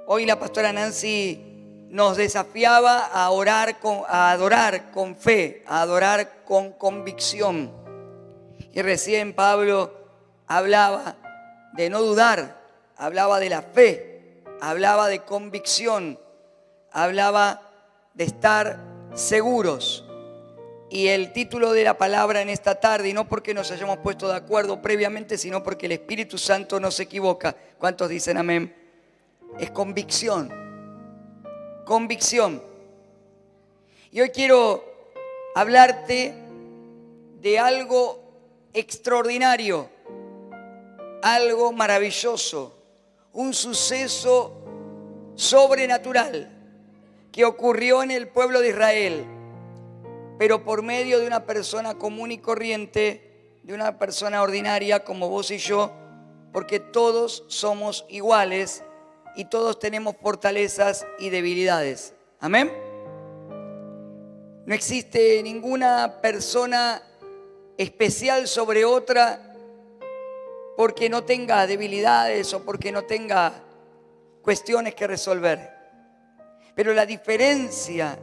Hoy la pastora Nancy nos desafiaba a adorar con fe, a adorar con convicción. Y recién Pablo hablaba de no dudar, hablaba de la fe, hablaba de convicción, hablaba de estar seguros. Y el título de la palabra en esta tarde, y no porque nos hayamos puesto de acuerdo previamente, sino porque el Espíritu Santo no se equivoca. ¿Cuántos dicen amén? Es convicción. Convicción. Y hoy quiero hablarte de algo extraordinario, algo maravilloso, un suceso sobrenatural que ocurrió en el pueblo de Israel, pero por medio de una persona común y corriente, de una persona ordinaria como vos y yo, porque todos somos iguales y todos tenemos fortalezas y debilidades. ¿Amén? No existe ninguna persona especial sobre otra porque no tenga debilidades o porque no tenga cuestiones que resolver. Pero la diferencia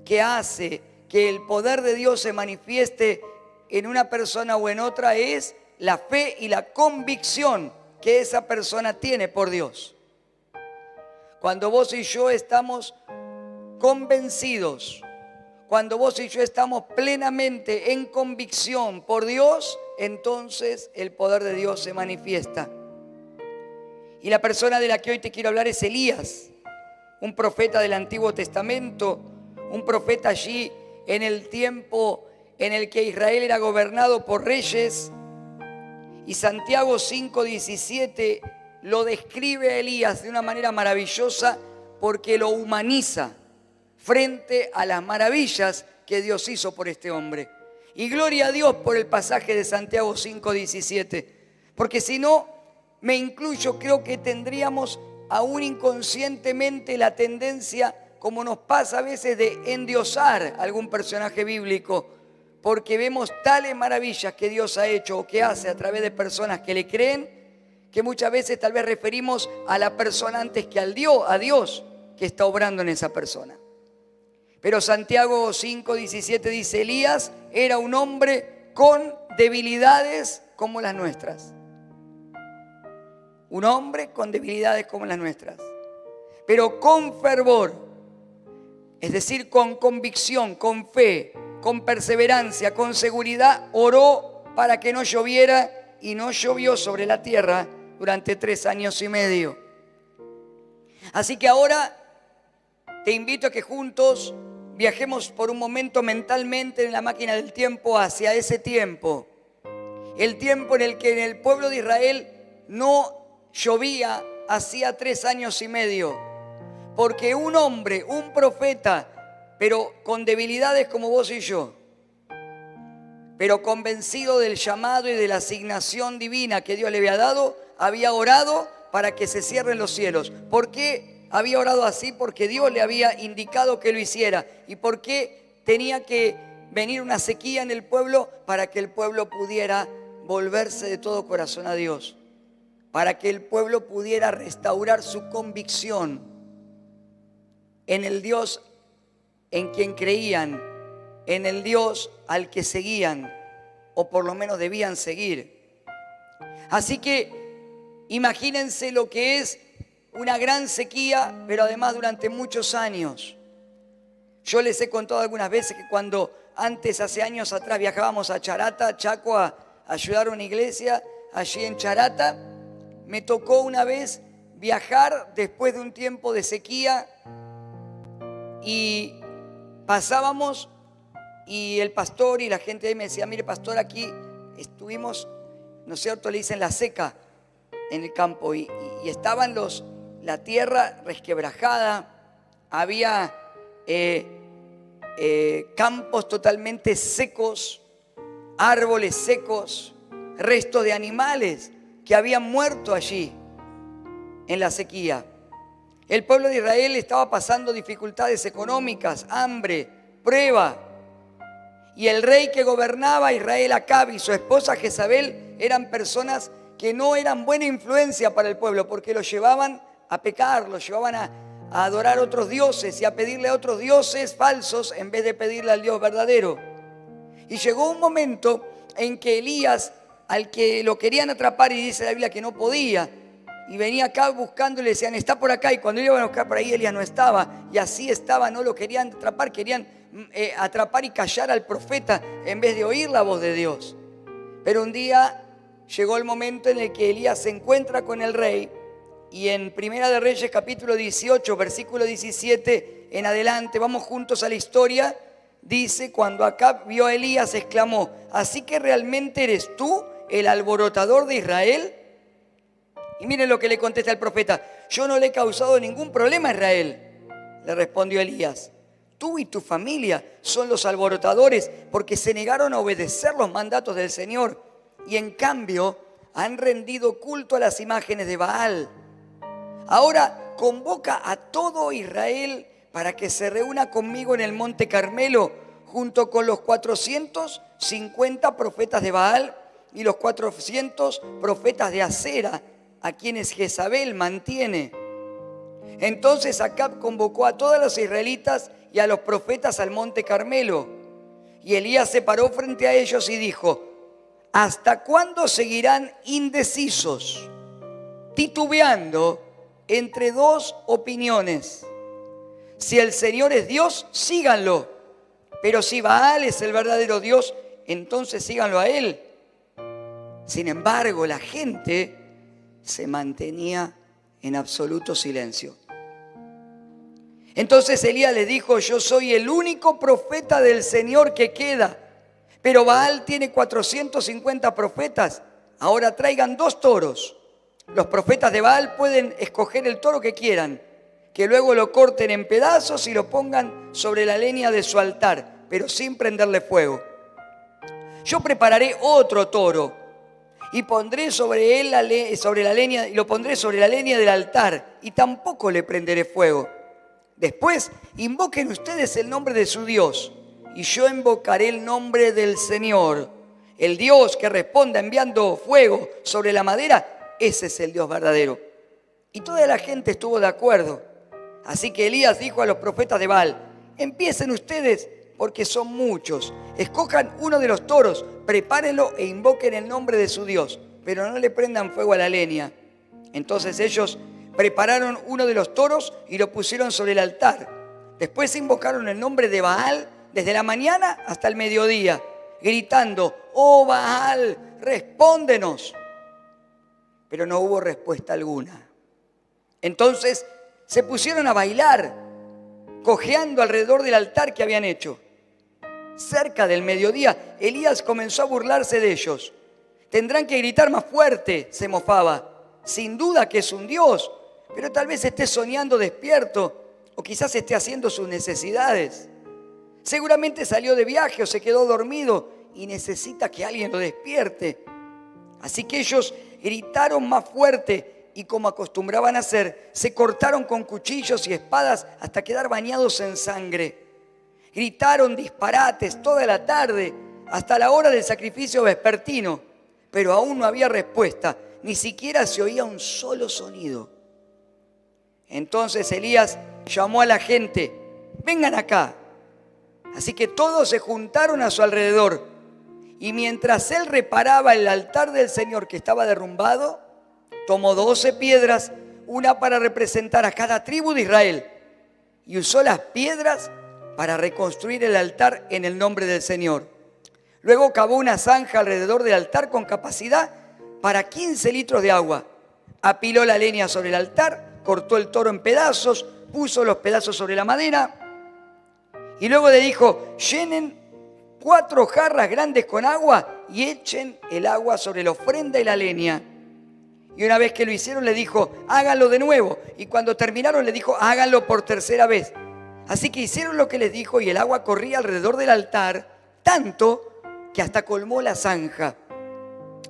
que hace que el poder de Dios se manifieste en una persona o en otra es la fe y la convicción que esa persona tiene por Dios. Cuando vos y yo estamos convencidos, cuando vos y yo estamos plenamente en convicción por Dios, entonces el poder de Dios se manifiesta. Y la persona de la que hoy te quiero hablar es Elías, un profeta del Antiguo Testamento, un profeta allí en el tiempo en el que Israel era gobernado por reyes. Y Santiago 5:17 lo describe a Elías de una manera maravillosa porque lo humaniza frente a las maravillas que Dios hizo por este hombre. Y gloria a Dios por el pasaje de Santiago 5:17, porque si no, me incluyo, creo que tendríamos aún inconscientemente la tendencia, como nos pasa a veces, de endiosar a algún personaje bíblico, porque vemos tales maravillas que Dios ha hecho o que hace a través de personas que le creen, que muchas veces tal vez referimos a la persona antes que a Dios que está obrando en esa persona. Pero Santiago 5:17 dice: Elías era un hombre con debilidades como las nuestras. Un hombre con debilidades como las nuestras, pero con fervor, es decir, con convicción, con fe, con perseverancia, con seguridad, oró para que no lloviera, y no llovió sobre la tierra durante 3 años y medio. Así que ahora te invito a que juntos viajemos por un momento mentalmente en la máquina del tiempo hacia ese tiempo. El tiempo en el que en el pueblo de Israel no llovía hacía 3 años y medio. Porque un hombre, un profeta, pero con debilidades como vos y yo, pero convencido del llamado y de la asignación divina que Dios le había dado, había orado para que se cierren los cielos. ¿Por qué había orado así? Porque Dios le había indicado que lo hiciera. ¿Y por qué tenía que venir una sequía en el pueblo? Para que el pueblo pudiera volverse de todo corazón a Dios. Para que el pueblo pudiera restaurar su convicción en el Dios en quien creían, en el Dios al que seguían, o por lo menos debían seguir. Así que imagínense lo que es una gran sequía, pero además durante muchos años. Yo les he contado algunas veces que cuando antes, hace años atrás, viajábamos a Charata, Chaco, a ayudar a una iglesia allí en Charata, me tocó una vez viajar después de un tiempo de sequía y pasábamos y el pastor y la gente de ahí me decía: mire, pastor, aquí estuvimos, ¿no es cierto?, le dicen la seca en el campo y estaban la tierra resquebrajada, había campos totalmente secos, árboles secos, restos de animales que habían muerto allí en la sequía. El pueblo de Israel estaba pasando dificultades económicas, hambre, prueba. Y el rey que gobernaba Israel, Acab, y su esposa Jezabel eran personas que no eran buena influencia para el pueblo, porque lo llevaban a pecar, los llevaban a adorar a otros dioses y a pedirle a otros dioses falsos en vez de pedirle al Dios verdadero. Y llegó un momento en que Elías, al que lo querían atrapar, y dice la Biblia que no podía, y venía acá buscando y le decían, está por acá, y cuando iban a buscar por ahí, Elías no estaba, y así estaba, no lo querían atrapar, querían atrapar y callar al profeta en vez de oír la voz de Dios. Pero un día llegó el momento en el que Elías se encuentra con el rey, y en Primera de Reyes capítulo 18, versículo 17 en adelante, vamos juntos a la historia, dice, cuando Acab vio a Elías, exclamó, ¿así que realmente eres tú el alborotador de Israel? Y miren lo que le contesta el profeta, yo no le he causado ningún problema a Israel. Le respondió Elías, tú y tu familia son los alborotadores porque se negaron a obedecer los mandatos del Señor y en cambio han rendido culto a las imágenes de Baal. Ahora convoca a todo Israel para que se reúna conmigo en el monte Carmelo junto con los 450 profetas de Baal y los 400 profetas de Acera, a quienes Jezabel mantiene. Entonces Acab convocó a todos los israelitas y a los profetas al monte Carmelo. Y Elías se paró frente a ellos y dijo, ¿hasta cuándo seguirán indecisos, titubeando entre dos opiniones? Si el Señor es Dios, síganlo. Pero si Baal es el verdadero Dios, entonces síganlo a él. Sin embargo, la gente se mantenía en absoluto silencio. Entonces Elías les dijo, yo soy el único profeta del Señor que queda, pero Baal tiene 450 profetas. Ahora traigan 2 toros. Los profetas de Baal pueden escoger el toro que quieran, que luego lo corten en pedazos y lo pongan sobre la leña de su altar, pero sin prenderle fuego. Yo prepararé otro toro y pondré sobre él la leña, y lo pondré sobre la leña del altar, y tampoco le prenderé fuego. Después invoquen ustedes el nombre de su Dios, y yo invocaré el nombre del Señor. El Dios que responda enviando fuego sobre la madera, ese es el Dios verdadero. Y toda la gente estuvo de acuerdo. Así que Elías dijo a los profetas de Baal, empiecen ustedes porque son muchos. Escojan uno de los toros, prepárenlo e invoquen el nombre de su Dios, pero no le prendan fuego a la leña. Entonces ellos prepararon uno de los toros y lo pusieron sobre el altar. Después invocaron el nombre de Baal desde la mañana hasta el mediodía, gritando, oh Baal, respóndenos. Pero no hubo respuesta alguna. Entonces se pusieron a bailar, cojeando alrededor del altar que habían hecho. Cerca del mediodía, Elías comenzó a burlarse de ellos. Tendrán que gritar más fuerte, se mofaba. Sin duda que es un Dios, pero tal vez esté soñando despierto o quizás esté haciendo sus necesidades. Seguramente salió de viaje o se quedó dormido y necesita que alguien lo despierte. Así que ellos gritaron más fuerte y, como acostumbraban a hacer, se cortaron con cuchillos y espadas hasta quedar bañados en sangre. Gritaron disparates toda la tarde hasta la hora del sacrificio vespertino, pero aún no había respuesta, ni siquiera se oía un solo sonido. Entonces Elías llamó a la gente, vengan acá. Así que todos se juntaron a su alrededor, y mientras él reparaba el altar del Señor que estaba derrumbado, tomó 12 piedras, una para representar a cada tribu de Israel, y usó las piedras para reconstruir el altar en el nombre del Señor. Luego cavó una zanja alrededor del altar con capacidad para 15 litros de agua. Apiló la leña sobre el altar, cortó el toro en pedazos, puso los pedazos sobre la madera y luego le dijo, llenen 4 jarras grandes con agua y echen el agua sobre la ofrenda y la leña. Y una vez que lo hicieron le dijo, háganlo de nuevo. Y cuando terminaron le dijo, háganlo por tercera vez. Así que hicieron lo que les dijo y el agua corría alrededor del altar, tanto que hasta colmó la zanja.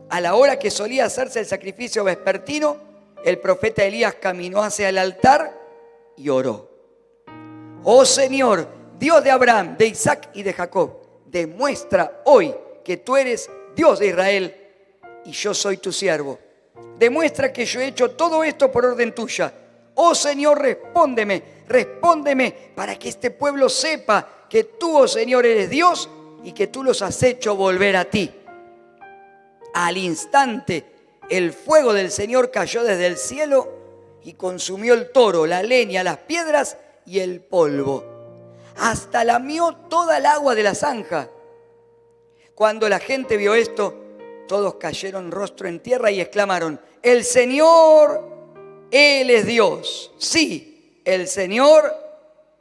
A la hora que solía hacerse el sacrificio vespertino, el profeta Elías caminó hacia el altar y oró. Oh Señor, Dios de Abraham, de Isaac y de Jacob, demuestra hoy que tú eres Dios de Israel y yo soy tu siervo. Demuestra que yo he hecho todo esto por orden tuya. oh Señor, respóndeme para que este pueblo sepa que tú, oh Señor, eres Dios y que tú los has hecho volver a ti. Al instante, el fuego del Señor cayó desde el cielo y consumió el toro, la leña, las piedras y el polvo. Hasta lamió toda el agua de la zanja. Cuando la gente vio esto, todos cayeron rostro en tierra y exclamaron: el Señor, Él es Dios. Sí, el Señor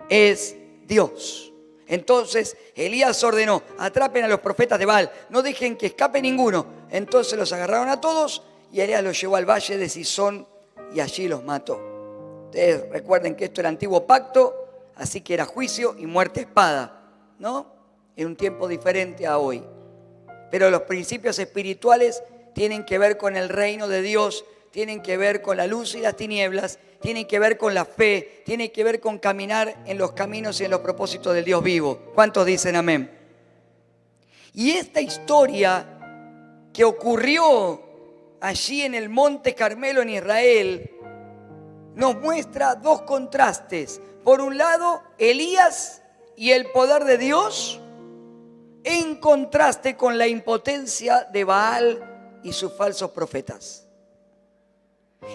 es Dios. Entonces Elías ordenó: atrapen a los profetas de Baal, no dejen que escape ninguno. Entonces los agarraron a todos y Elías los llevó al valle de Sison y allí los mató. Ustedes recuerden que esto era el antiguo pacto, así que era juicio y muerte a espada, ¿no? En un tiempo diferente a hoy. Pero los principios espirituales tienen que ver con el reino de Dios, tienen que ver con la luz y las tinieblas, tienen que ver con la fe, tienen que ver con caminar en los caminos y en los propósitos del Dios vivo. ¿Cuántos dicen amén? Y esta historia que ocurrió allí en el Monte Carmelo en Israel nos muestra dos contrastes. Por un lado, Elías y el poder de Dios, en contraste con la impotencia de Baal y sus falsos profetas.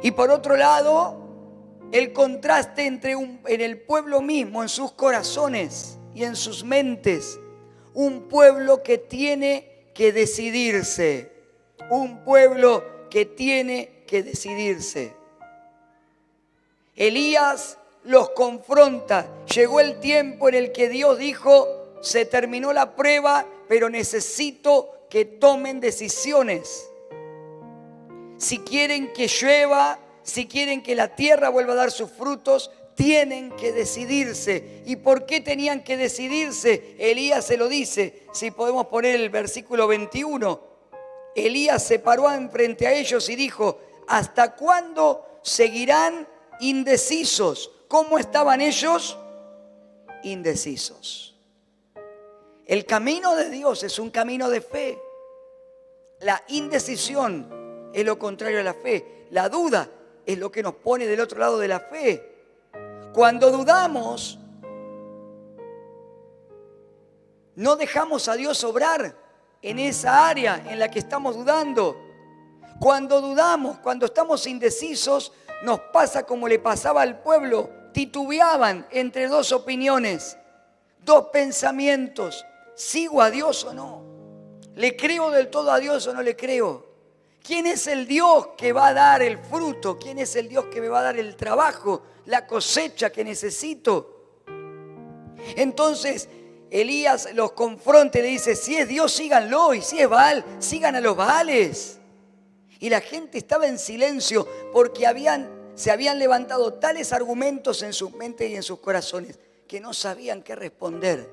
Y por otro lado, el contraste en el pueblo mismo, en sus corazones y en sus mentes. Un pueblo que tiene que decidirse. Un pueblo que tiene que decidirse. Elías los confronta. Llegó el tiempo en el que Dios dijo: se terminó la prueba, pero necesito que tomen decisiones. Si quieren que llueva, si quieren que la tierra vuelva a dar sus frutos, tienen que decidirse. ¿Y por qué tenían que decidirse? Elías se lo dice. Si podemos poner el versículo 21. Elías se paró frente a ellos y dijo: ¿hasta cuándo seguirán indecisos? ¿Cómo estaban ellos? Indecisos. El camino de Dios es un camino de fe. La indecisión es lo contrario a la fe. La duda es lo que nos pone del otro lado de la fe. Cuando dudamos, no dejamos a Dios obrar en esa área en la que estamos dudando. Cuando dudamos, cuando estamos indecisos, nos pasa como le pasaba al pueblo. Titubeaban entre dos opiniones, dos pensamientos. ¿Sigo a Dios o no? ¿Le creo del todo a Dios o no le creo? ¿Quién es el Dios que va a dar el fruto? ¿Quién es el Dios que me va a dar el trabajo, la cosecha que necesito? Entonces Elías los confronta y le dice: si es Dios, síganlo, y si es Baal, sigan a los Baales. Y la gente estaba en silencio porque se habían levantado tales argumentos en sus mentes y en sus corazones que no sabían qué responder.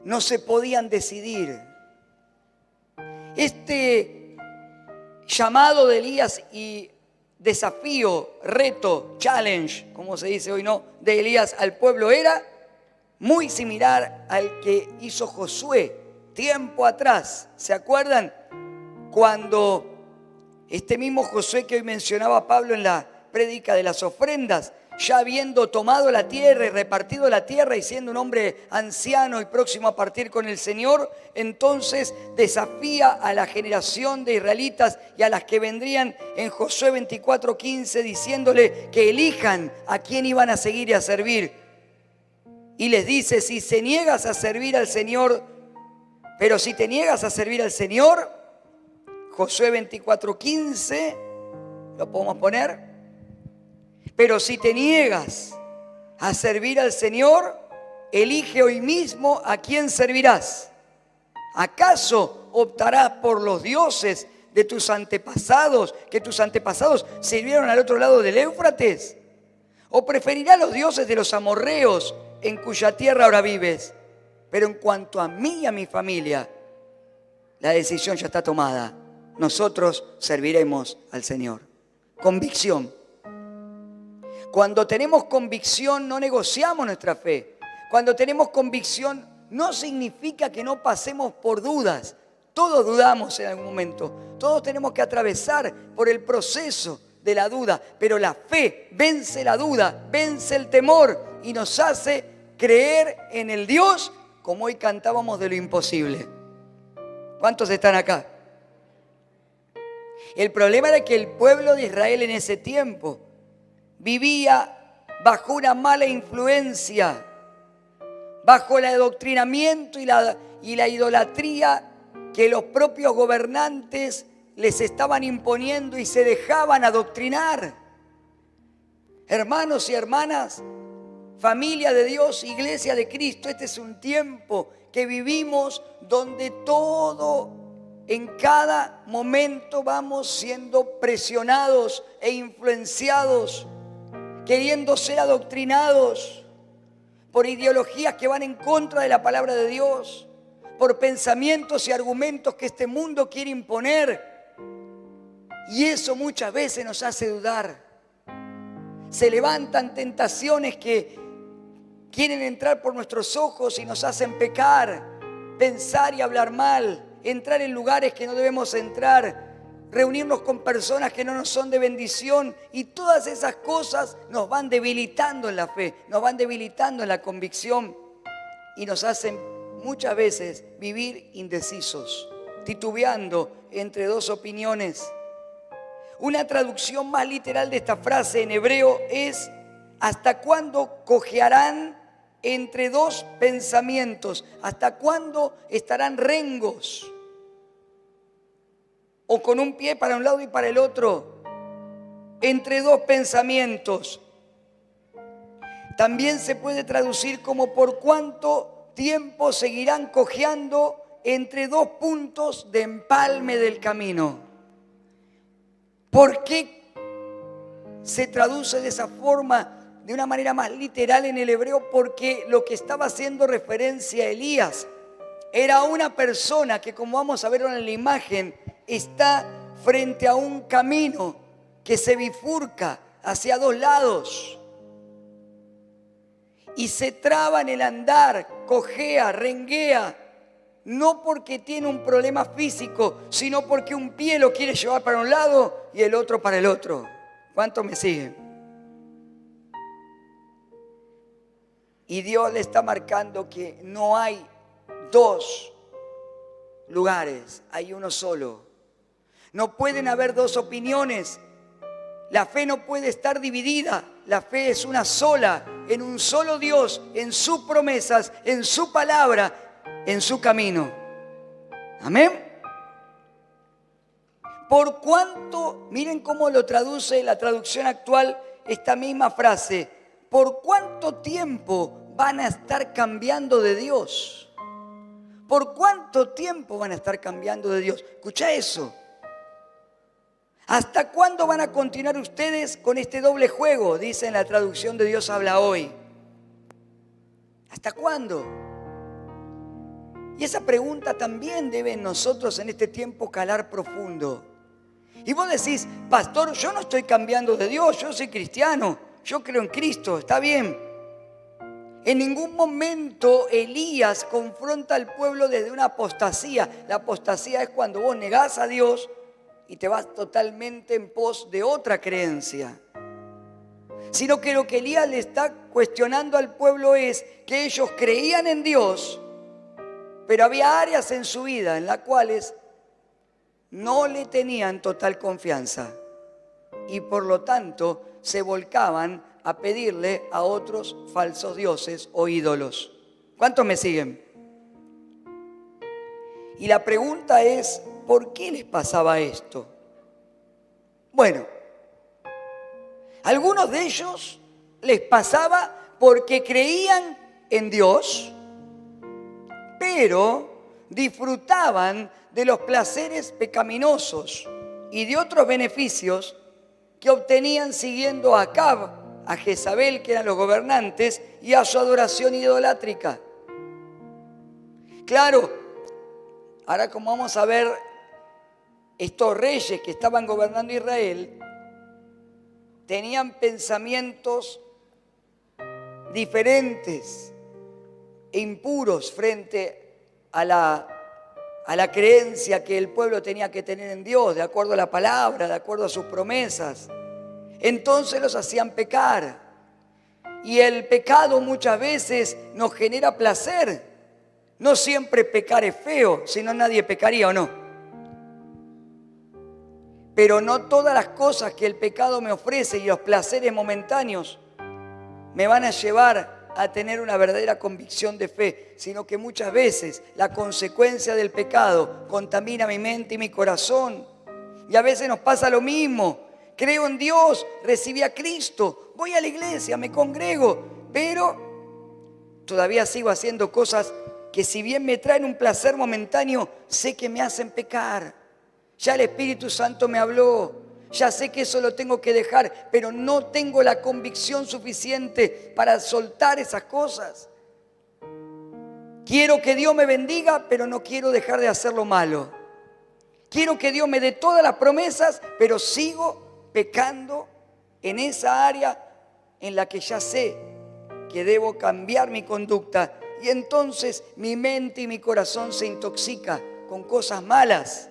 No se podían decidir. Este llamado de Elías y desafío, reto, challenge, como se dice hoy, ¿no?, de Elías al pueblo era muy similar al que hizo Josué tiempo atrás. ¿Se acuerdan? Cuando este mismo Josué que hoy mencionaba Pablo en la prédica de las ofrendas, ya habiendo tomado la tierra y repartido la tierra y siendo un hombre anciano y próximo a partir con el Señor, entonces desafía a la generación de israelitas y a las que vendrían en Josué 24:15, diciéndole que elijan a quién iban a seguir y a servir. Y les dice: si se niegas a servir al Señor, pero si te niegas a servir al Señor, Josué 24:15, ¿lo podemos poner? Pero si te niegas a servir al Señor, elige hoy mismo a quién servirás. ¿Acaso optarás por los dioses de tus antepasados, que tus antepasados sirvieron al otro lado del Éufrates? ¿O preferirás los dioses de los amorreos en cuya tierra ahora vives? Pero en cuanto a mí y a mi familia, la decisión ya está tomada. Nosotros serviremos al Señor. Convicción. Cuando tenemos convicción no negociamos nuestra fe. Cuando tenemos convicción no significa que no pasemos por dudas. Todos dudamos en algún momento. Todos tenemos que atravesar por el proceso de la duda, pero la fe vence la duda, vence el temor y nos hace creer en el Dios, como hoy cantábamos, de lo imposible. ¿Cuántos están acá? El problema era que el pueblo de Israel en ese tiempo vivía bajo una mala influencia, bajo el adoctrinamiento y la idolatría que los propios gobernantes les estaban imponiendo y se dejaban adoctrinar. Hermanos y hermanas, familia de Dios, iglesia de Cristo, este es un tiempo que vivimos donde todo, en cada momento vamos siendo presionados e influenciados, queriendo ser adoctrinados por ideologías que van en contra de la palabra de Dios, por pensamientos y argumentos que este mundo quiere imponer. Y eso muchas veces nos hace dudar. Se levantan tentaciones que quieren entrar por nuestros ojos y nos hacen pecar, pensar y hablar mal, entrar en lugares que no debemos entrar, reunirnos con personas que no nos son de bendición, y todas esas cosas nos van debilitando en la fe, nos van debilitando en la convicción y nos hacen muchas veces vivir indecisos, titubeando entre dos opiniones. Una traducción más literal de esta frase en hebreo es: ¿hasta cuándo cojearán entre dos pensamientos? ¿Hasta cuándo estarán rengos? O con un pie para un lado y para el otro, entre dos pensamientos. También se puede traducir como: ¿por cuánto tiempo seguirán cojeando entre dos puntos de empalme del camino? ¿Por qué se traduce de esa forma, de una manera más literal en el hebreo? Porque lo que estaba haciendo referencia a Elías era una persona que, como vamos a ver en la imagen, está frente a un camino que se bifurca hacia dos lados y se traba en el andar, cojea, renguea, no porque tiene un problema físico, sino porque un pie lo quiere llevar para un lado y el otro para el otro. ¿Cuántos me siguen? Y Dios le está marcando que no hay dos lugares, hay uno solo. No pueden haber dos opiniones. La fe no puede estar dividida. La fe es una sola, en un solo Dios, en sus promesas, en su palabra, en su camino. Amén. Por cuánto, miren cómo lo traduce la traducción actual esta misma frase: ¿por cuánto tiempo van a estar cambiando de Dios? ¿Por cuánto tiempo van a estar cambiando de Dios? Escucha eso. ¿Hasta cuándo van a continuar ustedes con este doble juego? Dice en la traducción de Dios habla hoy. ¿Hasta cuándo? Y esa pregunta también debe en nosotros en este tiempo calar profundo. Y vos decís: pastor, yo no estoy cambiando de Dios, yo soy cristiano, yo creo en Cristo, está bien. En ningún momento Elías confronta al pueblo desde una apostasía. La apostasía es cuando vos negás a Dios y te vas totalmente en pos de otra creencia. Sino que lo que Elías le está cuestionando al pueblo es que ellos creían en Dios, pero había áreas en su vida en las cuales no le tenían total confianza y por lo tanto se volcaban a pedirle a otros falsos dioses o ídolos. ¿Cuántos me siguen? Y la pregunta es: ¿por qué les pasaba esto? Bueno, algunos de ellos les pasaba porque creían en Dios, pero disfrutaban de los placeres pecaminosos y de otros beneficios que obtenían siguiendo a Acab, a Jezabel, que eran los gobernantes, y a su adoración idolátrica. Claro, ahora como vamos a ver, estos reyes que estaban gobernando Israel tenían pensamientos diferentes e impuros frente a la creencia que el pueblo tenía que tener en Dios, de acuerdo a la palabra, de acuerdo a sus promesas. entonces los hacían pecar. Y el pecado muchas veces nos genera placer. No siempre pecar es feo, si no nadie pecaría, ¿o no? Pero no todas las cosas que el pecado me ofrece y los placeres momentáneos me van a llevar a tener una verdadera convicción de fe, sino que muchas veces la consecuencia del pecado contamina mi mente y mi corazón. Y a veces nos pasa lo mismo. Creo en Dios, recibí a Cristo, voy a la iglesia, me congrego, pero todavía sigo haciendo cosas que, si bien me traen un placer momentáneo, sé que me hacen pecar. Ya el Espíritu Santo me habló, ya sé que eso lo tengo que dejar, pero no tengo la convicción suficiente para soltar esas cosas. Quiero que Dios me bendiga, pero no quiero dejar de hacer lo malo. Quiero que Dios me dé todas las promesas, pero sigo pecando en esa área en la que ya sé que debo cambiar mi conducta. Y entonces mi mente y mi corazón se intoxica con cosas malas.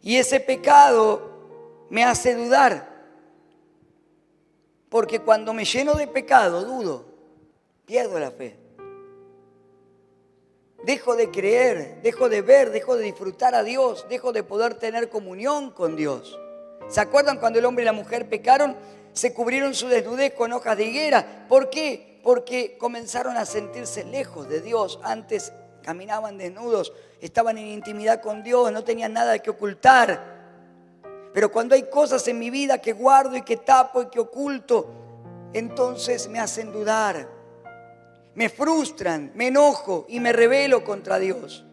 Y ese pecado me hace dudar. Porque cuando me lleno de pecado, dudo, pierdo la fe. Dejo de creer, dejo de ver, dejo de disfrutar a Dios, dejo de poder tener comunión con Dios. ¿Se acuerdan cuando el hombre y la mujer pecaron? Se cubrieron su desnudez con hojas de higuera. ¿Por qué? Porque comenzaron a sentirse lejos de Dios. Antes caminaban desnudos, estaban en intimidad con Dios, no tenían nada que ocultar. Pero cuando hay cosas en mi vida que guardo y que tapo y que oculto, entonces me hacen dudar, me frustran, me enojo y me rebelo contra Dios.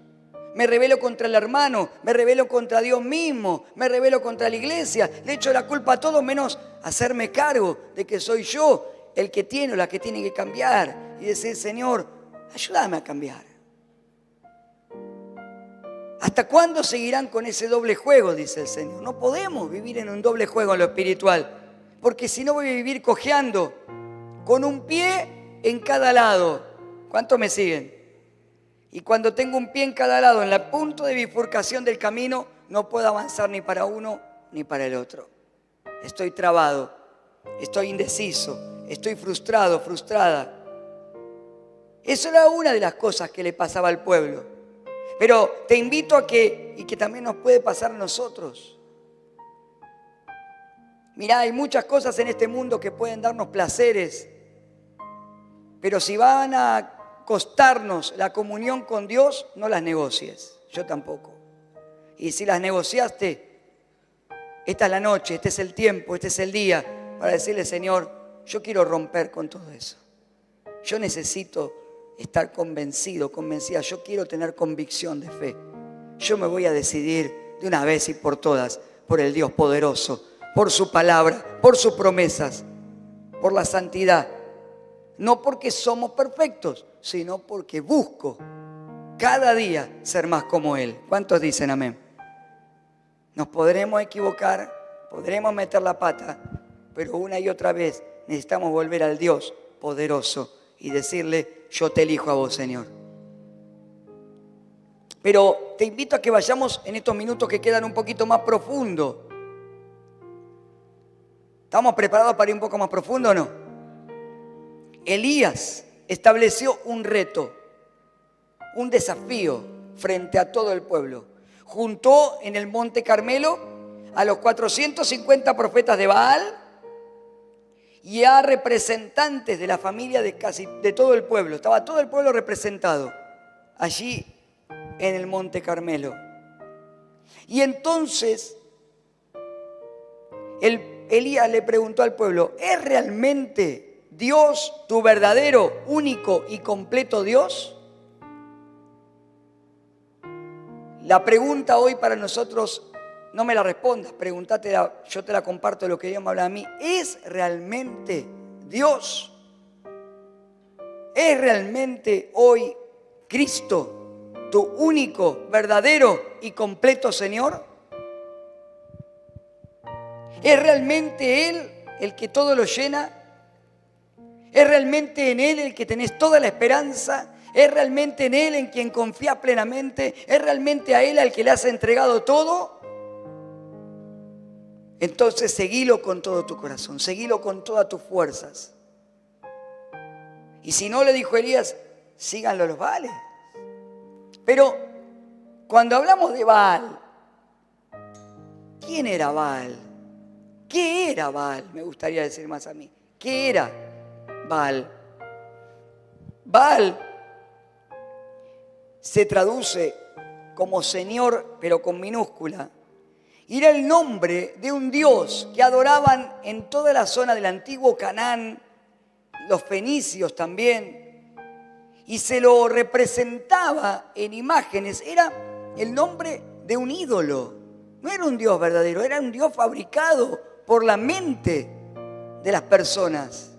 Me rebelo contra el hermano, me rebelo contra Dios mismo, me rebelo contra la iglesia. Le echo la culpa a todo menos hacerme cargo de que soy yo el que tiene o la que tiene que cambiar. Y decir, Señor, ayúdame a cambiar. ¿Hasta cuándo seguirán con ese doble juego? Dice el Señor. No podemos vivir en un doble juego en lo espiritual. Porque si no voy a vivir cojeando con un pie en cada lado. ¿Cuántos me siguen? Y cuando tengo un pie en cada lado, en el punto de bifurcación del camino, no puedo avanzar ni para uno ni para el otro. Estoy trabado, estoy indeciso, estoy frustrado, frustrada. Eso era una de las cosas que le pasaba al pueblo. Pero te invito a que, y que también nos puede pasar a nosotros. Mirá, hay muchas cosas en este mundo que pueden darnos placeres, pero si van a costarnos la comunión con Dios, no las negocies. Yo tampoco. Y si las negociaste, esta es la noche, este es el tiempo, este es el día para decirle, Señor, yo quiero romper con todo eso. Yo necesito estar convencido, convencida. Yo quiero tener convicción de fe. Yo me voy a decidir de una vez y por todas por el Dios poderoso, por su palabra, por sus promesas, por la santidad. No porque somos perfectos, sino porque busco cada día ser más como Él. ¿Cuántos dicen amén? Nos podremos equivocar, podremos meter la pata, pero una y otra vez necesitamos volver al Dios poderoso y decirle, yo te elijo a vos, Señor. Pero te invito a que vayamos en estos minutos que quedan un poquito más profundo. ¿Estamos preparados para ir un poco más profundo o no? Elías estableció un reto, un desafío frente a todo el pueblo. Juntó en el Monte Carmelo a los 450 profetas de Baal y a representantes de la familia de todo el pueblo. Estaba todo el pueblo representado allí en el Monte Carmelo. Y entonces Elías le preguntó al pueblo, ¿es realmente Dios tu verdadero, único y completo Dios? La pregunta hoy para nosotros, no me la respondas, pregúntatela, yo te la comparto de lo que Dios me habla a mí. ¿Es realmente Dios? ¿Es realmente hoy Cristo tu único, verdadero y completo Señor? ¿Es realmente Él el que todo lo llena? ¿Es realmente en Él el que tenés toda la esperanza? ¿Es realmente en Él en quien confías plenamente? ¿Es realmente a Él al que le has entregado todo? entonces seguilo con todo tu corazón, seguilo con todas tus fuerzas. Y si no, le dijo Elías, síganlo los Baales. Pero cuando hablamos de Baal, ¿quién era Baal? ¿Qué era Baal? Me gustaría decir más a mí. ¿Qué era Baal? Baal se traduce como Señor, pero con minúscula. Y era el nombre de un dios que adoraban en toda la zona del antiguo Canaán, los fenicios también, y se lo representaba en imágenes. Era el nombre de un ídolo. No era un dios verdadero, era un dios fabricado por la mente de las personas.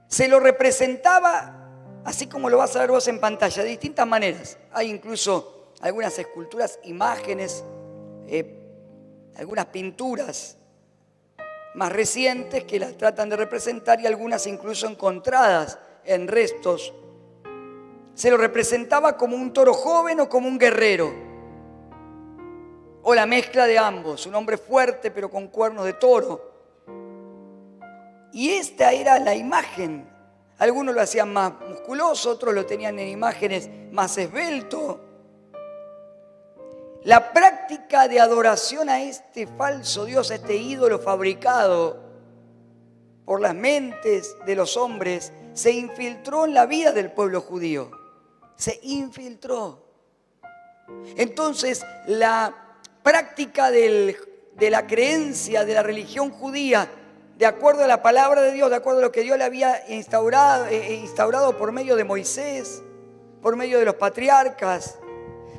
Se lo representaba, así como lo vas a ver vos en pantalla, de distintas maneras. Hay incluso algunas esculturas, imágenes, algunas pinturas más recientes que las tratan de representar y algunas incluso encontradas en restos. Se lo representaba como un toro joven o como un guerrero, o la mezcla de ambos, un hombre fuerte pero con cuernos de toro. Y esta era la imagen. Algunos lo hacían más musculoso, otros lo tenían en imágenes más esbelto. La práctica de adoración a este falso Dios, a este ídolo fabricado por las mentes de los hombres, se infiltró en la vida del pueblo judío. Se infiltró. Entonces, la práctica de la creencia de la religión judía, de acuerdo a la palabra de Dios, de acuerdo a lo que Dios le había instaurado por medio de Moisés, por medio de los patriarcas,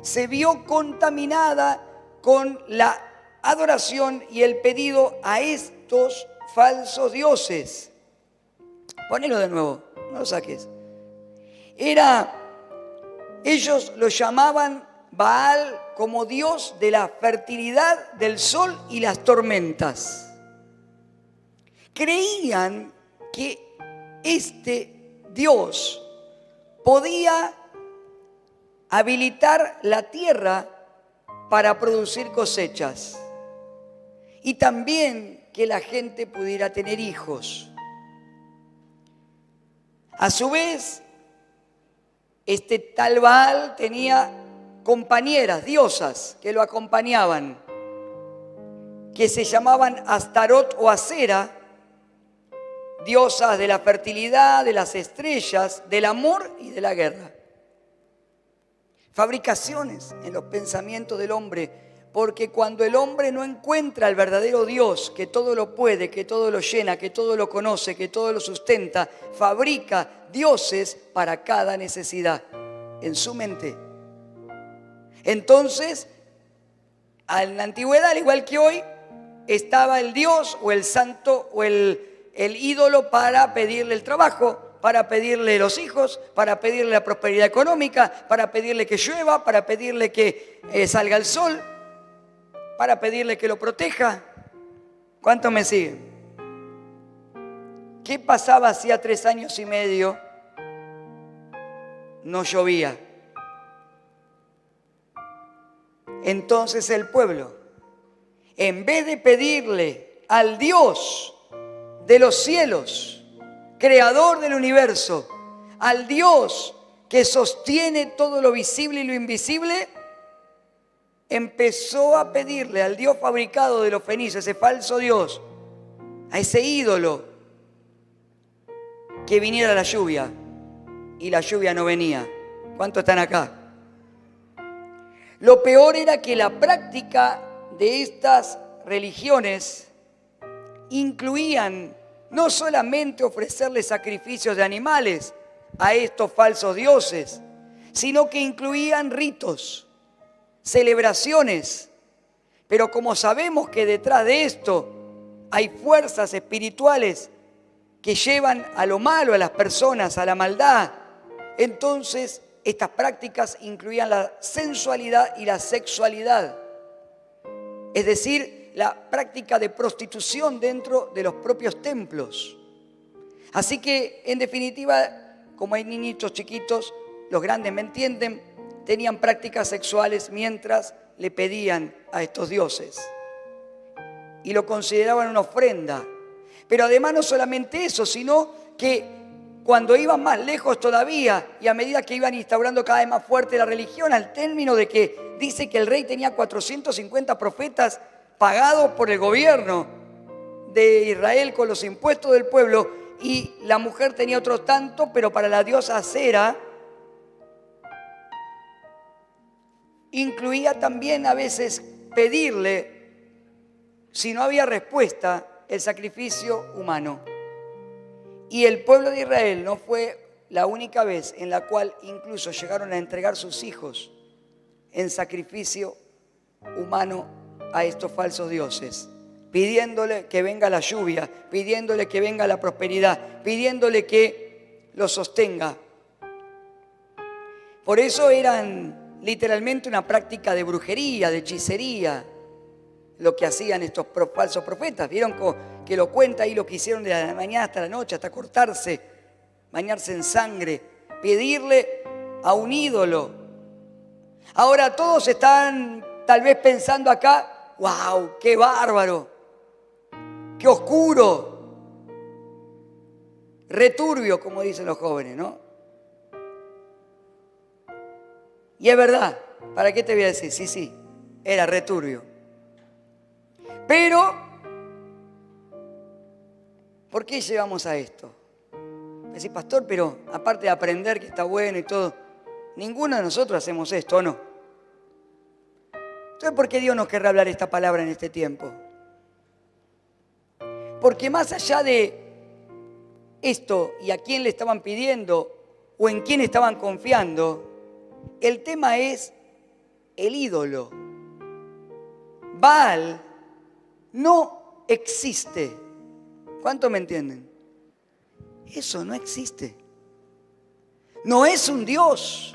se vio contaminada con la adoración y el pedido a estos falsos dioses. Ponelo de nuevo, no lo saques. Ellos lo llamaban Baal como dios de la fertilidad del sol y las tormentas. Creían que este dios podía habilitar la tierra para producir cosechas y también que la gente pudiera tener hijos. A su vez, este tal Baal tenía compañeras, diosas, que lo acompañaban, que se llamaban Astarot o Asera, diosas de la fertilidad, de las estrellas, del amor y de la guerra. Fabricaciones en los pensamientos del hombre, porque cuando el hombre no encuentra al verdadero Dios, que todo lo puede, que todo lo llena, que todo lo conoce, que todo lo sustenta, fabrica dioses para cada necesidad en su mente. Entonces, en la antigüedad, al igual que hoy, estaba el Dios o el santo o el ídolo para pedirle el trabajo, para pedirle los hijos, para pedirle la prosperidad económica, para pedirle que llueva, para pedirle que salga el sol, para pedirle que lo proteja. ¿Cuántos me siguen? ¿Qué pasaba hacía 3 años y medio? No llovía. Entonces el pueblo, en vez de pedirle al Dios de los cielos, creador del universo, al Dios que sostiene todo lo visible y lo invisible, empezó a pedirle al Dios fabricado de los fenicios, ese falso Dios, a ese ídolo, que viniera la lluvia, y la lluvia no venía. ¿Cuántos están acá? Lo peor era que la práctica de estas religiones incluían no solamente ofrecerle sacrificios de animales a estos falsos dioses, sino que incluían ritos, celebraciones. Pero como sabemos que detrás de esto hay fuerzas espirituales que llevan a lo malo a las personas, a la maldad, entonces estas prácticas incluían la sensualidad y la sexualidad. Es decir, la práctica de prostitución dentro de los propios templos. Así que, en definitiva, como hay niñitos chiquitos, los grandes me entienden, tenían prácticas sexuales mientras le pedían a estos dioses. y lo consideraban una ofrenda. Pero además no solamente eso, sino que cuando iban más lejos todavía y a medida que iban instaurando cada vez más fuerte la religión, al término de que dice que el rey tenía 450 profetas pagados por el gobierno de Israel con los impuestos del pueblo, y la mujer tenía otros tantos, pero para la diosa Acera incluía también a veces pedirle, si no había respuesta, el sacrificio humano. Y el pueblo de Israel no fue la única vez en la cual incluso llegaron a entregar sus hijos en sacrificio humano a estos falsos dioses, pidiéndole que venga la lluvia, pidiéndole que venga la prosperidad, pidiéndole que los sostenga. Por eso eran literalmente una práctica de brujería, de hechicería, lo que hacían estos falsos profetas. Vieron que lo cuenta ahí lo que hicieron de la mañana hasta la noche, hasta cortarse, bañarse en sangre, pedirle a un ídolo. Ahora todos están tal vez pensando acá, ¡wow! ¡Qué bárbaro! ¡Qué oscuro! Returbio, como dicen los jóvenes, ¿no? Y es verdad, ¿para qué te voy a decir? Sí, era returbio. Pero, ¿por qué llegamos a esto? Me decís, pastor, pero aparte de aprender que está bueno y todo, ninguno de nosotros hacemos esto, ¿o no? Entonces, ¿por qué Dios nos querrá hablar esta palabra en este tiempo? Porque más allá de esto y a quién le estaban pidiendo o en quién estaban confiando, el tema es el ídolo. Baal no existe. ¿Cuánto me entienden? Eso no existe. No es un Dios.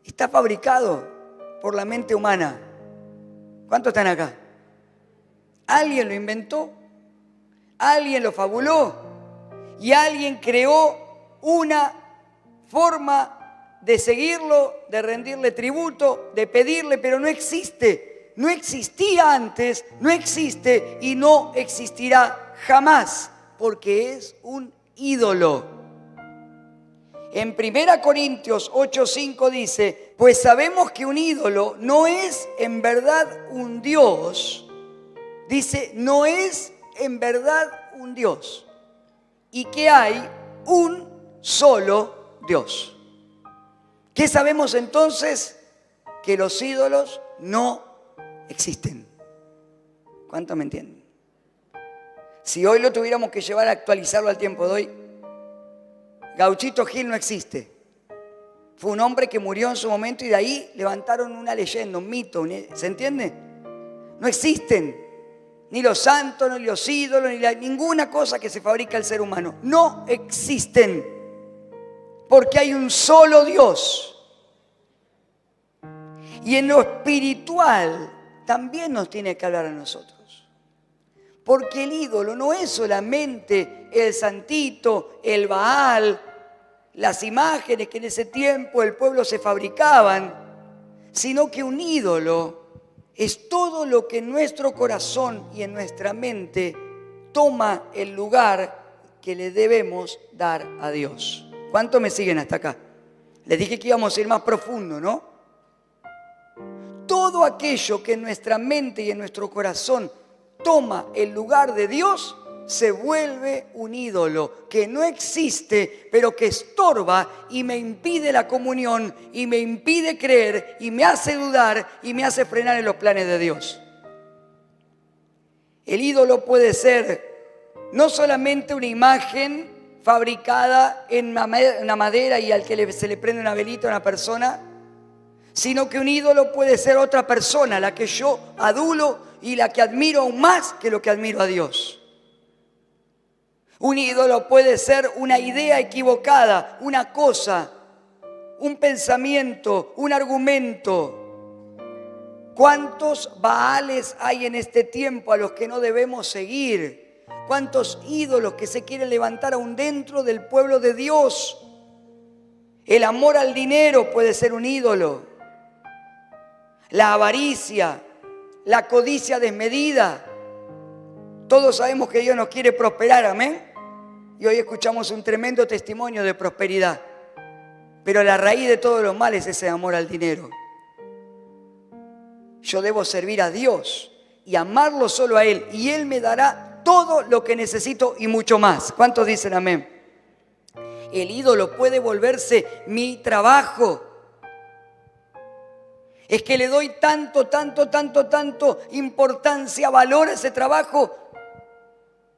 Está fabricado por la mente humana. ¿Cuántos están acá? Alguien lo inventó, alguien lo fabuló y alguien creó una forma de seguirlo, de rendirle tributo, de pedirle, pero no existe. No existía antes, no existe y no existirá jamás, porque es un ídolo. En 1 Corintios 8:5 dice, pues sabemos que un ídolo no es en verdad un Dios. Dice, no es en verdad un Dios. Y que hay un solo Dios. ¿Qué sabemos entonces? Que los ídolos no existen. ¿Cuánto me entienden? Si hoy lo tuviéramos que llevar a actualizarlo al tiempo de hoy, Gauchito Gil no existe. Fue un hombre que murió en su momento y de ahí levantaron una leyenda, un mito. ¿Se entiende? No existen. Ni los santos, ni los ídolos, ni ninguna cosa que se fabrica el ser humano. No existen. Porque hay un solo Dios. Y en lo espiritual también nos tiene que hablar a nosotros. Porque el ídolo no es solamente el santito, el Baal, las imágenes que en ese tiempo el pueblo se fabricaban, sino que un ídolo es todo lo que en nuestro corazón y en nuestra mente toma el lugar que le debemos dar a Dios. ¿Cuántos me siguen hasta acá? Les dije que íbamos a ir más profundo, ¿no? Todo aquello que en nuestra mente y en nuestro corazón toma el lugar de Dios se vuelve un ídolo que no existe, pero que estorba y me impide la comunión y me impide creer y me hace dudar y me hace frenar en los planes de Dios. El ídolo puede ser no solamente una imagen fabricada en una madera y al que se le prende una velita a una persona, sino que un ídolo puede ser otra persona, la que yo adulo y la que admiro aún más que lo que admiro a Dios. Un ídolo puede ser una idea equivocada, una cosa, un pensamiento, un argumento. ¿Cuántos Baales hay en este tiempo a los que no debemos seguir? ¿Cuántos ídolos que se quieren levantar aún dentro del pueblo de Dios? El amor al dinero puede ser un ídolo. La avaricia, la codicia desmedida. Todos sabemos que Dios nos quiere prosperar, amén. Y hoy escuchamos un tremendo testimonio de prosperidad. Pero la raíz de todos los males es ese amor al dinero. Yo debo servir a Dios y amarlo solo a Él. Y Él me dará todo lo que necesito y mucho más. ¿Cuántos dicen amén? El ídolo puede volverse mi trabajo. Es que le doy tanto importancia, valor a ese trabajo,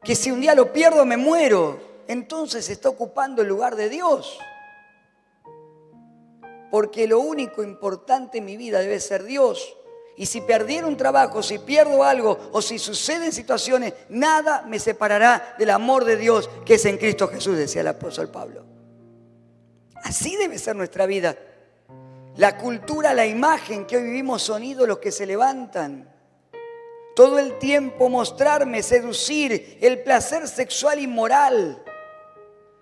que si un día lo pierdo me muero. Entonces está ocupando el lugar de Dios. Porque lo único importante en mi vida debe ser Dios. Y si perdiera un trabajo, si pierdo algo o si suceden situaciones, nada me separará del amor de Dios que es en Cristo Jesús, decía el apóstol Pablo. Así debe ser nuestra vida. La cultura, la imagen que hoy vivimos son ídolos que se levantan. Todo el tiempo mostrarme, seducir, el placer sexual inmoral,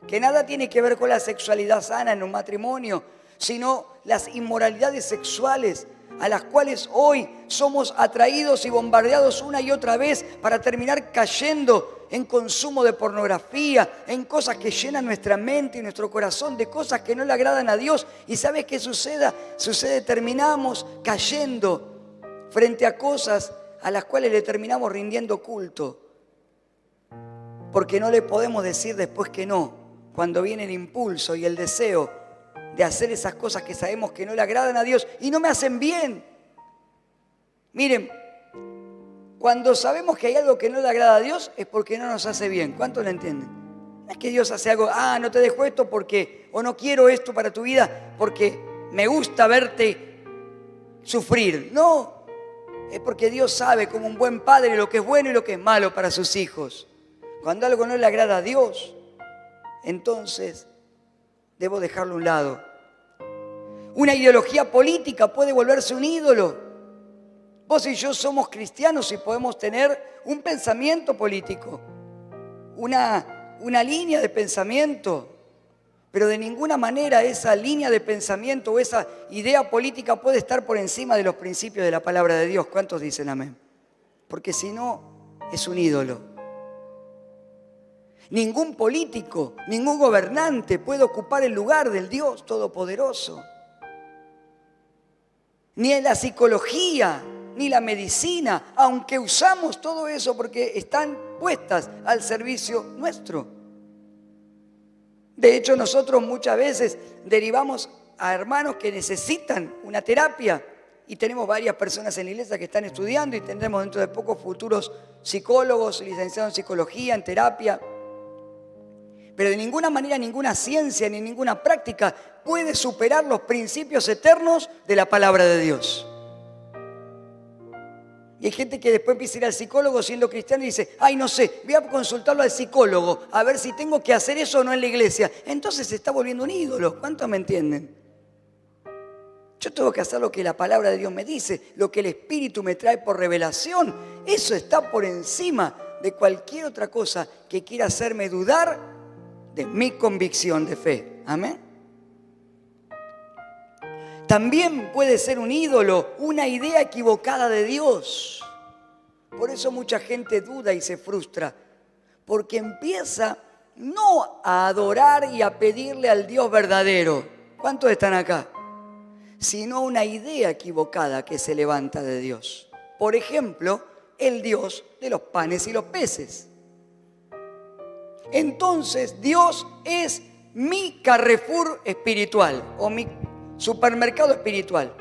que nada tiene que ver con la sexualidad sana en un matrimonio, sino las inmoralidades sexuales a las cuales hoy somos atraídos y bombardeados una y otra vez para terminar cayendo en consumo de pornografía, en cosas que llenan nuestra mente y nuestro corazón, de cosas que no le agradan a Dios. ¿Y sabes qué sucede? Terminamos cayendo frente a cosas a las cuales le terminamos rindiendo culto, porque no le podemos decir después que no, cuando viene el impulso y el deseo de hacer esas cosas que sabemos que no le agradan a Dios y no me hacen bien. Miren, cuando sabemos que hay algo que no le agrada a Dios es porque no nos hace bien. ¿Cuántos lo entienden? No es que Dios hace algo, no te dejo esto porque, o no quiero esto para tu vida porque me gusta verte sufrir. No, es porque Dios sabe como un buen padre lo que es bueno y lo que es malo para sus hijos. Cuando algo no le agrada a Dios, entonces debo dejarlo a un lado. Una ideología política puede volverse un ídolo. Vos y yo somos cristianos y podemos tener un pensamiento político, una línea de pensamiento, pero de ninguna manera esa línea de pensamiento o esa idea política puede estar por encima de los principios de la palabra de Dios. ¿Cuántos dicen amén? Porque si no, es un ídolo. Ningún político, ningún gobernante puede ocupar el lugar del Dios Todopoderoso. Ni en la psicología, ni la medicina, aunque usamos todo eso porque están puestas al servicio nuestro. De hecho, nosotros muchas veces derivamos a hermanos que necesitan una terapia y tenemos varias personas en la iglesia que están estudiando y tendremos dentro de poco futuros psicólogos, licenciados en psicología, en terapia. Pero de ninguna manera, ninguna ciencia ni ninguna práctica puede superar los principios eternos de la palabra de Dios. Y hay gente que después empieza a ir al psicólogo siendo cristiano y dice, no sé, voy a consultarlo al psicólogo a ver si tengo que hacer eso o no en la iglesia. Entonces se está volviendo un ídolo. ¿Cuántos me entienden? Yo tengo que hacer lo que la palabra de Dios me dice, lo que el Espíritu me trae por revelación. Eso está por encima de cualquier otra cosa que quiera hacerme dudar de mi convicción de fe. Amén. También puede ser un ídolo, una idea equivocada de Dios. Por eso mucha gente duda y se frustra, porque empieza no a adorar y a pedirle al Dios verdadero. ¿Cuántos están acá? Sino una idea equivocada que se levanta de Dios. Por ejemplo, el Dios de los panes y los peces. Entonces Dios es mi Carrefour espiritual o mi supermercado espiritual,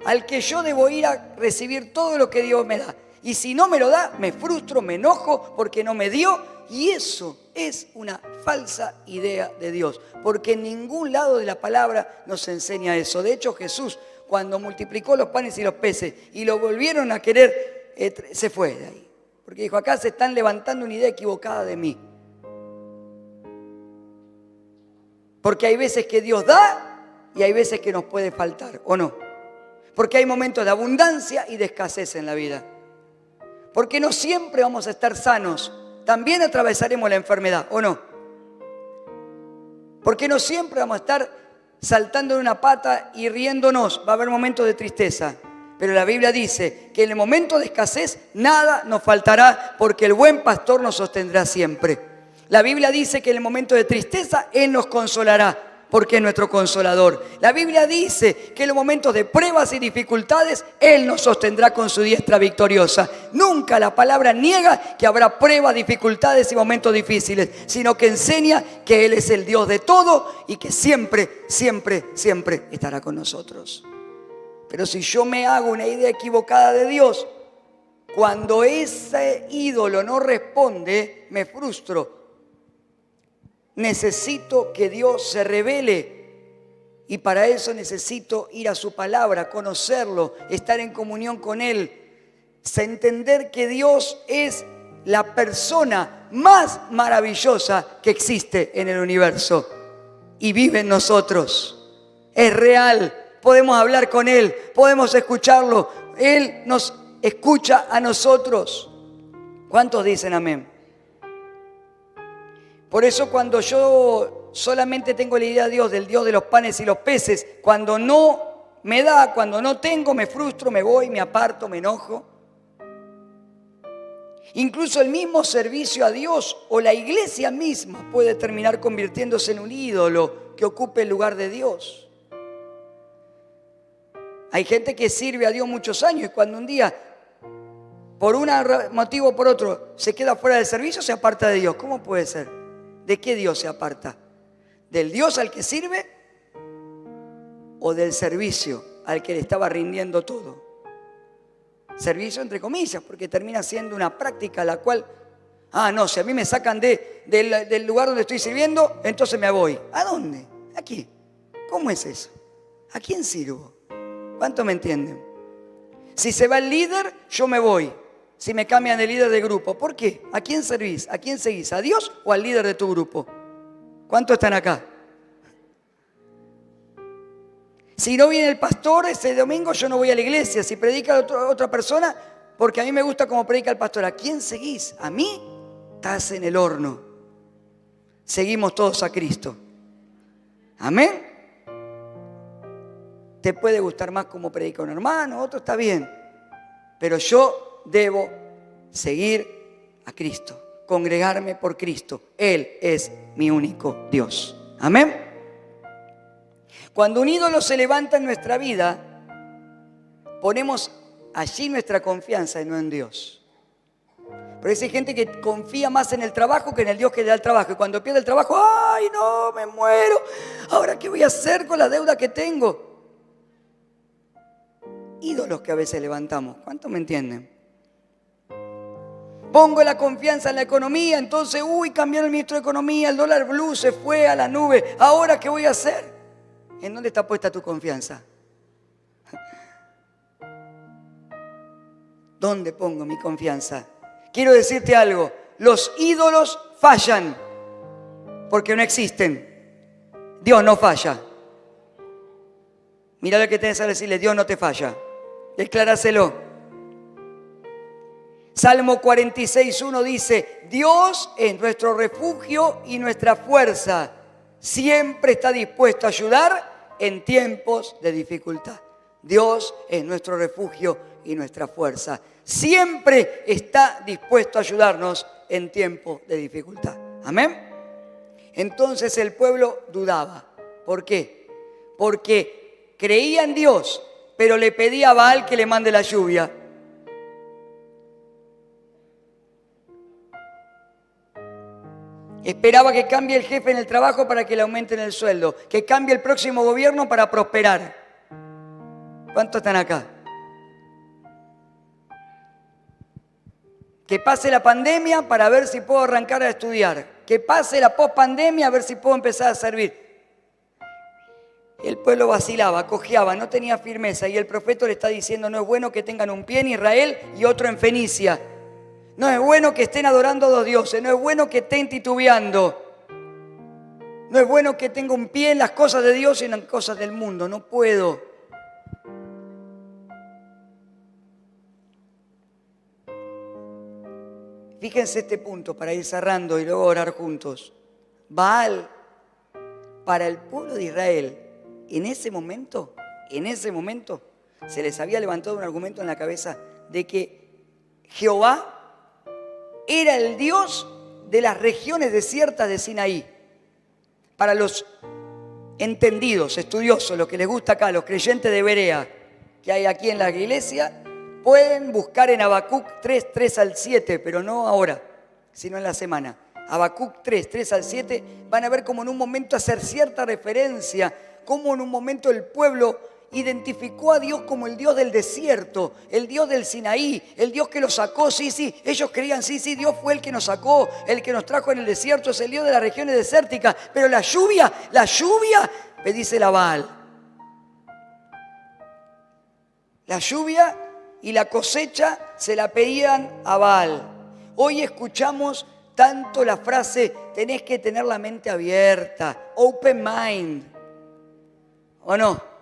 al que yo debo ir a recibir todo lo que Dios me da. Y si no me lo da, me frustro, me enojo porque no me dio. Y eso es una falsa idea de Dios, porque en ningún lado de la palabra nos enseña eso. De hecho, Jesús, cuando multiplicó los panes y los peces y lo volvieron a querer, se fue de ahí. Porque dijo, acá se están levantando una idea equivocada de mí. Porque hay veces que Dios da y hay veces que nos puede faltar, ¿o no? Porque hay momentos de abundancia y de escasez en la vida. Porque no siempre vamos a estar sanos. También atravesaremos la enfermedad, ¿o no? Porque no siempre vamos a estar saltando de una pata y riéndonos. Va a haber momentos de tristeza. Pero la Biblia dice que en el momento de escasez nada nos faltará porque el buen pastor nos sostendrá siempre. La Biblia dice que en el momento de tristeza Él nos consolará porque es nuestro consolador. La Biblia dice que en los momentos de pruebas y dificultades Él nos sostendrá con su diestra victoriosa. Nunca la palabra niega que habrá pruebas, dificultades y momentos difíciles, sino que enseña que Él es el Dios de todo y que siempre, siempre, siempre estará con nosotros. Pero si yo me hago una idea equivocada de Dios, cuando ese ídolo no responde, me frustro. Necesito que Dios se revele y para eso necesito ir a su palabra, conocerlo, estar en comunión con Él, entender que Dios es la persona más maravillosa que existe en el universo y vive en nosotros. Es real, podemos hablar con Él, podemos escucharlo, Él nos escucha a nosotros. ¿Cuántos dicen amén? Por eso cuando yo solamente tengo la idea de Dios, del Dios de los panes y los peces, cuando no me da, cuando no tengo, me frustro, me voy, me aparto, me enojo. Incluso el mismo servicio a Dios o la iglesia misma puede terminar convirtiéndose en un ídolo que ocupe el lugar de Dios. Hay gente que sirve a Dios muchos años y cuando un día, por un motivo o por otro, se queda fuera del servicio, se aparta de Dios. ¿Cómo puede ser? ¿De qué Dios se aparta? ¿Del Dios al que sirve o del servicio al que le estaba rindiendo todo? Servicio entre comillas, porque termina siendo una práctica la cual, no, si a mí me sacan del lugar donde estoy sirviendo, entonces me voy. ¿A dónde? Aquí. ¿Cómo es eso? ¿A quién sirvo? ¿Cuánto me entienden? Si se va el líder, yo me voy. Si me cambian de líder de grupo, ¿por qué? ¿A quién servís? ¿A quién seguís? ¿A Dios o al líder de tu grupo? ¿Cuántos están acá? Si no viene el pastor ese domingo, yo no voy a la iglesia. Si predica otra persona, porque a mí me gusta cómo predica el pastor. ¿A quién seguís? ¿A mí? Estás en el horno. Seguimos todos a Cristo. Amén. Te puede gustar más cómo predica un hermano, otro está bien. Pero yo debo seguir a Cristo, congregarme por Cristo. Él es mi único Dios. Amén. Cuando un ídolo se levanta en nuestra vida, ponemos allí nuestra confianza y no en Dios. Pero hay gente que confía más en el trabajo que en el Dios que le da el trabajo. Y cuando pierde el trabajo, ¡ay no, me muero! ¿Ahora qué voy a hacer con la deuda que tengo? Ídolos que a veces levantamos. ¿Cuántos me entienden? Pongo la confianza en la economía, entonces, cambiaron el ministro de Economía, el dólar blue se fue a la nube. ¿Ahora qué voy a hacer? ¿En dónde está puesta tu confianza? ¿Dónde pongo mi confianza? Quiero decirte algo, los ídolos fallan porque no existen. Dios no falla. Mira lo que tenés que decirle, Dios no te falla. Decláraselo. Salmo 46:1 dice, Dios es nuestro refugio y nuestra fuerza. Siempre está dispuesto a ayudar en tiempos de dificultad. Dios es nuestro refugio y nuestra fuerza. Siempre está dispuesto a ayudarnos en tiempos de dificultad. Amén. Entonces el pueblo dudaba. ¿Por qué? Porque creía en Dios, pero le pedía a Baal que le mande la lluvia. Esperaba que cambie el jefe en el trabajo para que le aumenten el sueldo. Que cambie el próximo gobierno para prosperar. ¿Cuántos están acá? Que pase la pandemia para ver si puedo arrancar a estudiar. Que pase la pospandemia a ver si puedo empezar a servir. El pueblo vacilaba, cojeaba, no tenía firmeza. Y el profeta le está diciendo, no es bueno que tengan un pie en Israel y otro en Fenicia. No es bueno que estén adorando a dos dioses. No es bueno que estén titubeando. No es bueno que tenga un pie en las cosas de Dios y en las cosas del mundo. No puedo. Fíjense este punto para ir cerrando y luego orar juntos. Baal, para el pueblo de Israel, en ese momento, se les había levantado un argumento en la cabeza de que Jehová era el Dios de las regiones desiertas de Sinaí. Para los entendidos, estudiosos, los que les gusta acá, los creyentes de Berea que hay aquí en la iglesia, pueden buscar en Habacuc 3, 3 al 7, pero no ahora, sino en la semana. Habacuc 3, 3 al 7, van a ver cómo en un momento hacer cierta referencia, cómo en un momento el pueblo identificó a Dios como el Dios del desierto, el Dios del Sinaí, el Dios que los sacó. Sí, ellos creían, sí, Dios fue el que nos sacó, el que nos trajo en el desierto, es el Dios de las regiones desérticas, pero la lluvia, dice la Baal. La lluvia y la cosecha se la pedían a Baal. Hoy escuchamos tanto la frase, tenés que tener la mente abierta, open mind, ¿o no?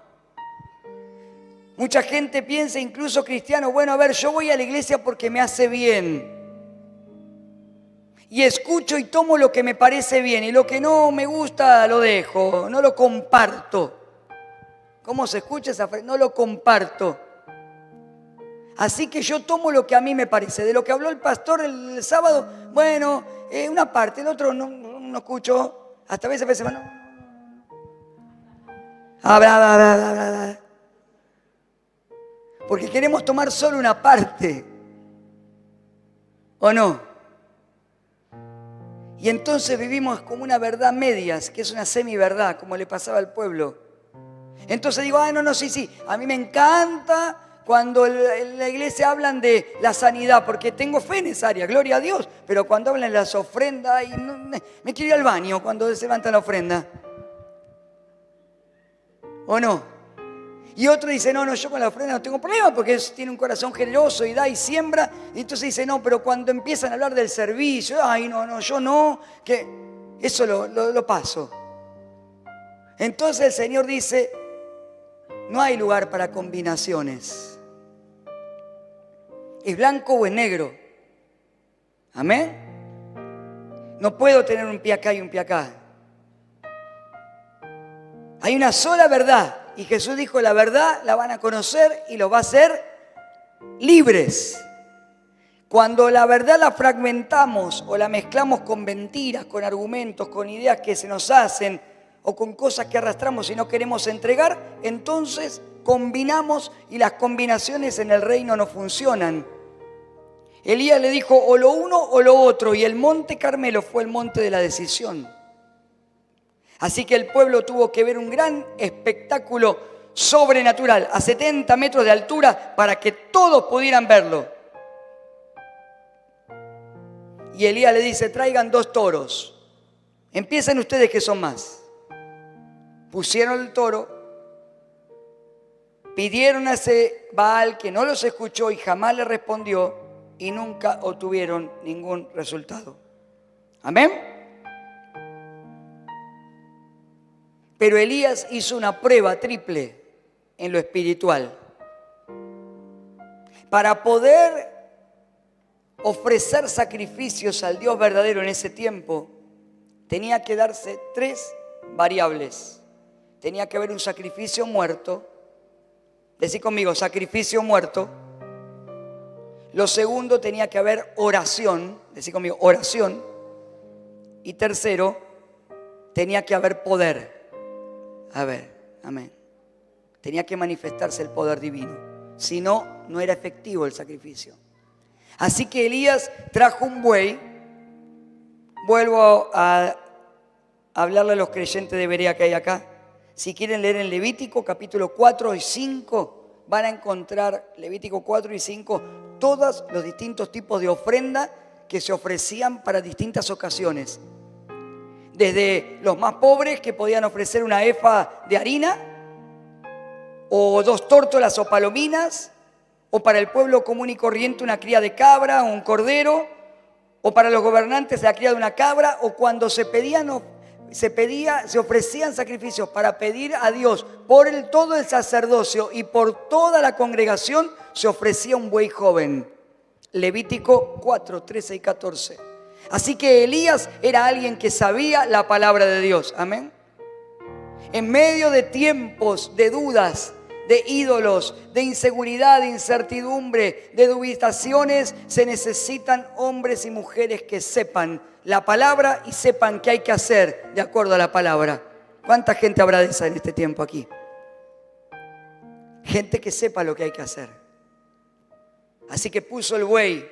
Mucha gente piensa, incluso cristiano, bueno, a ver, yo voy a la iglesia porque me hace bien. Y escucho y tomo lo que me parece bien, y lo que no me gusta lo dejo, no lo comparto. ¿Cómo se escucha esa frase? No lo comparto. Así que yo tomo lo que a mí me parece. De lo que habló el pastor el sábado, bueno, una parte, el otro no escucho. Hasta a veces bueno. Bla. Porque queremos tomar solo una parte. ¿O no? Y entonces vivimos como una verdad medias, que es una semi-verdad, como le pasaba al pueblo. Entonces digo, sí, a mí me encanta cuando en la iglesia hablan de la sanidad, porque tengo fe en esa área, gloria a Dios, pero cuando hablan de las ofrendas, me quiero ir al baño cuando se levanta la ofrenda. ¿O no? Y otro dice, no, yo con la ofrenda no tengo problema, porque tiene un corazón generoso y da y siembra. Y entonces dice, no, pero cuando empiezan a hablar del servicio, yo no, que eso lo paso. Entonces el Señor dice, no hay lugar para combinaciones. ¿Es blanco o es negro? ¿Amén? No puedo tener un pie acá y un pie acá. Hay una sola verdad. Y Jesús dijo, la verdad la van a conocer y los va a hacer libres. Cuando la verdad la fragmentamos o la mezclamos con mentiras, con argumentos, con ideas que se nos hacen o con cosas que arrastramos y no queremos entregar, entonces combinamos y las combinaciones en el reino no funcionan. Elías le dijo o lo uno o lo otro, y el monte Carmelo fue el monte de la decisión. Así que el pueblo tuvo que ver un gran espectáculo sobrenatural a 70 metros de altura para que todos pudieran verlo. Y Elías le dice, traigan 2 toros. Empiecen ustedes que son más. Pusieron el toro, pidieron a ese Baal que no los escuchó y jamás le respondió, y nunca obtuvieron ningún resultado. ¿Amén? Pero Elías hizo una prueba triple en lo espiritual. Para poder ofrecer sacrificios al Dios verdadero en ese tiempo, tenía que darse 3 variables. Tenía que haber un sacrificio muerto. Decí conmigo, sacrificio muerto. Lo segundo, tenía que haber oración. Decí conmigo, oración. Y tercero, tenía que haber poder. A ver, amén. Tenía que manifestarse el poder divino. Si no, no era efectivo el sacrificio. Así que Elías trajo un buey. Vuelvo a hablarle a los creyentes de Berea que hay acá. Si quieren leer en Levítico capítulo 4 y 5, van a encontrar Levítico 4 y 5 todos los distintos tipos de ofrenda que se ofrecían para distintas ocasiones. Desde los más pobres, que podían ofrecer una efa de harina, o 2 tórtolas o palominas, o para el pueblo común y corriente una cría de cabra o un cordero, o para los gobernantes la cría de una cabra, o cuando se ofrecían sacrificios para pedir a Dios por todo el sacerdocio y por toda la congregación, se ofrecía un buey joven. Levítico 4, 13 y 14. Así que Elías era alguien que sabía la palabra de Dios. Amén. En medio de tiempos de dudas, de ídolos, de inseguridad, de incertidumbre, de dubitaciones, se necesitan hombres y mujeres que sepan la palabra y sepan qué hay que hacer de acuerdo a la palabra. ¿Cuánta gente habrá de esa en este tiempo aquí? Gente que sepa lo que hay que hacer. Así que puso el buey.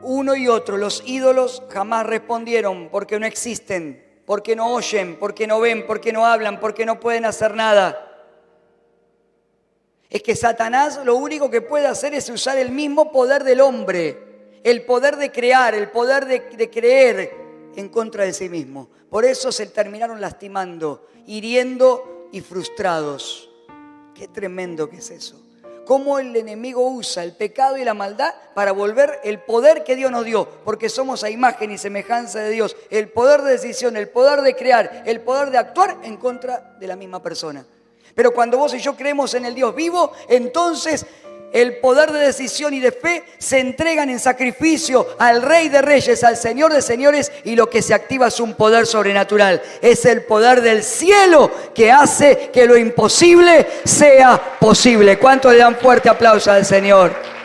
Uno y otro, los ídolos jamás respondieron porque no existen, porque no oyen, porque no ven, porque no hablan, porque no pueden hacer nada. Es que Satanás lo único que puede hacer es usar el mismo poder del hombre, el poder de crear, el poder de creer en contra de sí mismo. Por eso se terminaron lastimando, hiriendo y frustrados. Qué tremendo que es eso. Cómo el enemigo usa el pecado y la maldad para volver el poder que Dios nos dio, porque somos a imagen y semejanza de Dios, el poder de decisión, el poder de crear, el poder de actuar en contra de la misma persona. Pero cuando vos y yo creemos en el Dios vivo, entonces el poder de decisión y de fe se entregan en sacrificio al Rey de Reyes, al Señor de Señores, y lo que se activa es un poder sobrenatural. Es el poder del cielo que hace que lo imposible sea posible. ¿Cuántos le dan fuerte aplauso al Señor?